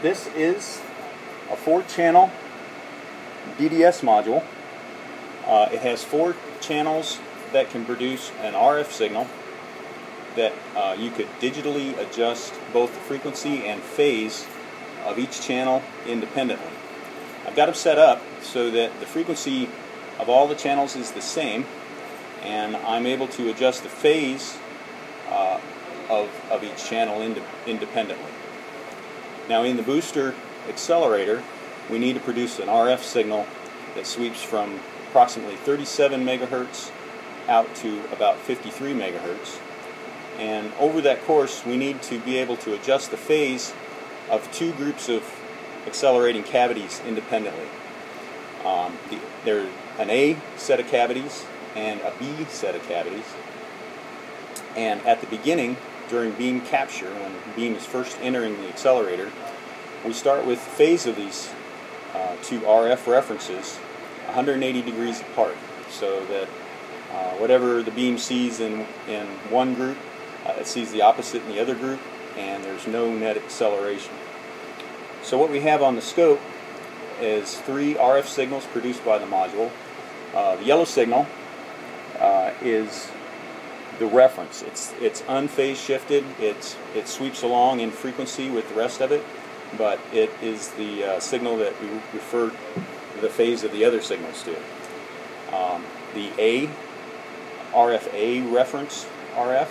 This is a 4-channel DDS module. It has 4 channels that can produce an RF signal that you could digitally adjust both the frequency and phase of each channel independently. I've got them set up so that the frequency of all the channels is the same, and I'm able to adjust the phase of each channel independently. Now, in the booster accelerator, we need to produce an RF signal that sweeps from approximately 37 megahertz out to about 53 megahertz. And over that course, we need to be able to adjust the phase of 2 groups of accelerating cavities independently. There's an A set of cavities and a B set of cavities. And at the beginning, during beam capture, when the beam is first entering the accelerator, we start with the phase of these 2 RF references 180 degrees apart, so that whatever the beam sees in one group, it sees the opposite in the other group, and there's no net acceleration. So what we have on the scope is 3 RF signals produced by the module. The yellow signal is the reference. It's unphase shifted. It sweeps along in frequency with the rest of it, but it is the signal that we refer the phase of the other signals to. The A, RFA reference RF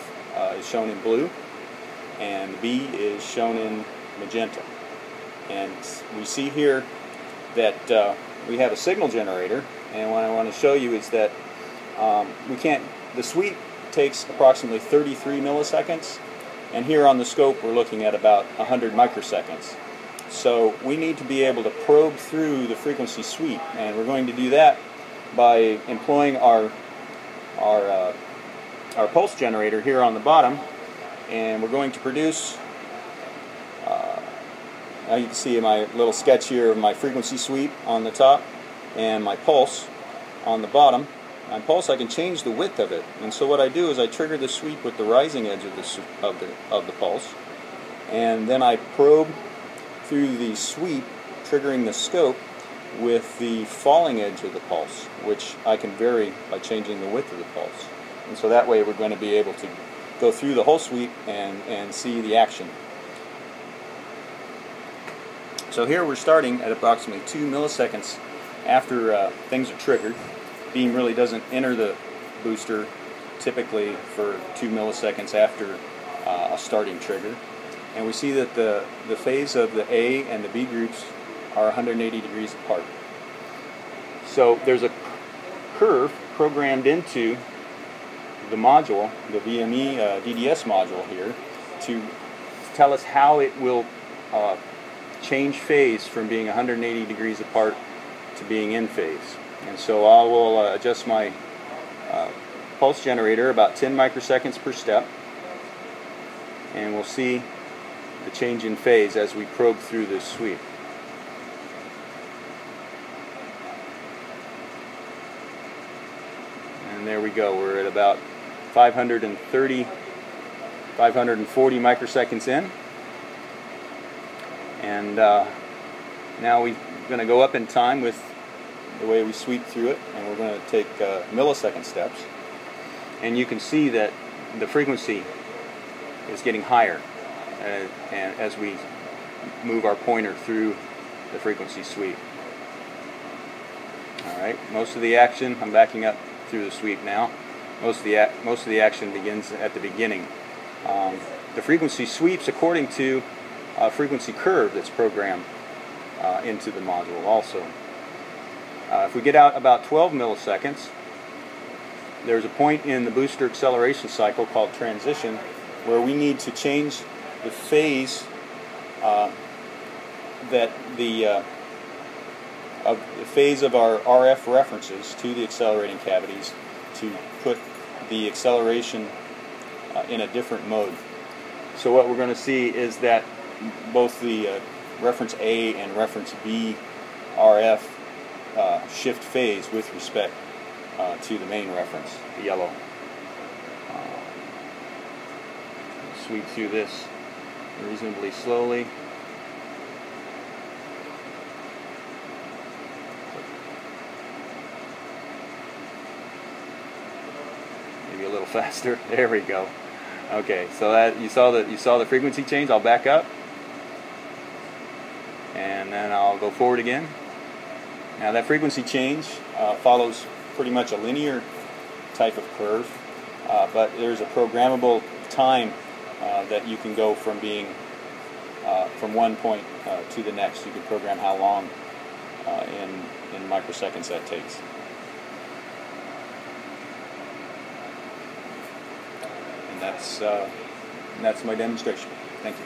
is shown in blue, and the B is shown in magenta. And we see here that we have a signal generator, and what I want to show you is that the sweep takes approximately 33 milliseconds, and here on the scope we're looking at about 100 microseconds. So we need to be able to probe through the frequency sweep, and we're going to do that by employing our pulse generator here on the bottom, and we're going to produce, now you can see my little sketch here of my frequency sweep on the top and my pulse on the bottom. On pulse, I can change the width of it, and so what I do is I trigger the sweep with the rising edge of the pulse, and then I probe through the sweep, triggering the scope with the falling edge of the pulse, which I can vary by changing the width of the pulse. And so that way we're going to be able to go through the whole sweep and see the action. So here we're starting at approximately 2 milliseconds after things are triggered. Beam really doesn't enter the booster typically for 2 milliseconds after a starting trigger. And we see that the phase of the A and the B groups are 180 degrees apart. So there's a curve programmed into the module, the VME DDS module here, to tell us how it will change phase from being 180 degrees apart to being in phase. And so I will adjust my pulse generator about 10 microseconds per step, and we'll see the change in phase as we probe through this sweep. And there we go. We're at about 540 microseconds in, and now we're going to go up in time with the way we sweep through it, and we're going to take millisecond steps, and you can see that the frequency is getting higher and as we move our pointer through the frequency sweep. Alright, most of the action, I'm backing up through the sweep now, most of the action begins at the beginning. The frequency sweeps according to a frequency curve that's programmed into the module also. If we get out about 12 milliseconds, there's a point in the booster acceleration cycle called transition where we need to change the phase phase of our RF references to the accelerating cavities to put the acceleration in a different mode. So what we're going to see is that both the reference A and reference B RF shift phase with respect to the main reference, the yellow. Sweep through this reasonably slowly. maybe a little faster. There we go. Okay, so that you saw the frequency change. I'll back up, and then I'll go forward again. Now that frequency change follows pretty much a linear type of curve, but there's a programmable time that you can go from being from one point to the next. You can program how long in microseconds that takes. And that's my demonstration. Thank you.